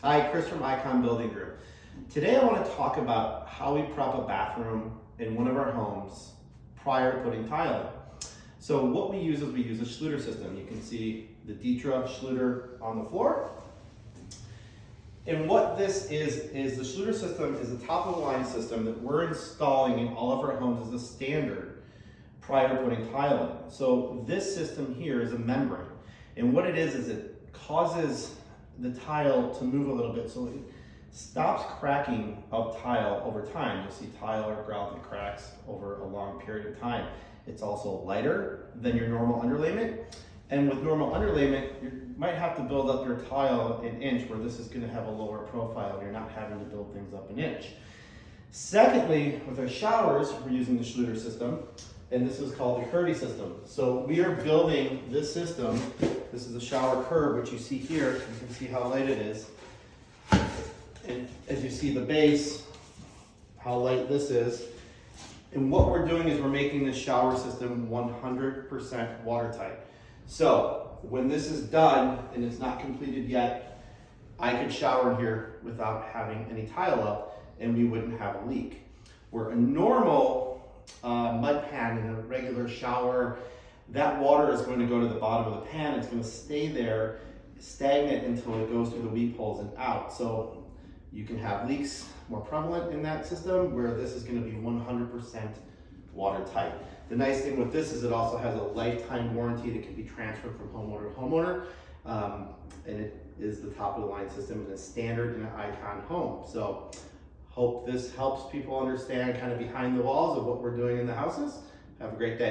Hi, Chris from Icon Building Group. Today I want to talk about how we prep a bathroom in one of our homes prior to putting tile in. So what we use is we use a Schluter system. You can see the Dietra Schluter on the floor. And what this is the Schluter system is a top of the line system that we're installing in all of our homes as a standard prior to putting tile in. So this system here is a membrane. And what it is it causes the tile to move a little bit, so it stops cracking of tile over time. You'll see tile or grout that cracks over a long period of time. It's also lighter than your normal underlayment. And with normal underlayment, you might have to build up your tile an inch, where this is going to have a lower profile and you're not having to build things up an inch. Secondly, with our showers, we're using the Schluter system, and this is called the Kerdi System. So we are building this system. This is a shower curb, which you see here. You can see how light it is. And as you see the base, how light this is. And what we're doing is we're making this shower system 100% watertight. So when this is done and it's not completed yet, I could shower in here without having any tile up and we wouldn't have a leak. Where a normal mud pan in a regular shower, that water is going to go to the bottom of the pan. It's going to stay there stagnant until it goes through the weep holes and out. So you can have leaks more prevalent in that system, where this is going to be 100% watertight. The nice thing with this is it also has a lifetime warranty that can be transferred from homeowner to homeowner. And it is the top of the line system and it's standard in an Icon home. So hope this helps people understand kind of behind the walls of what we're doing in the houses. Have a great day.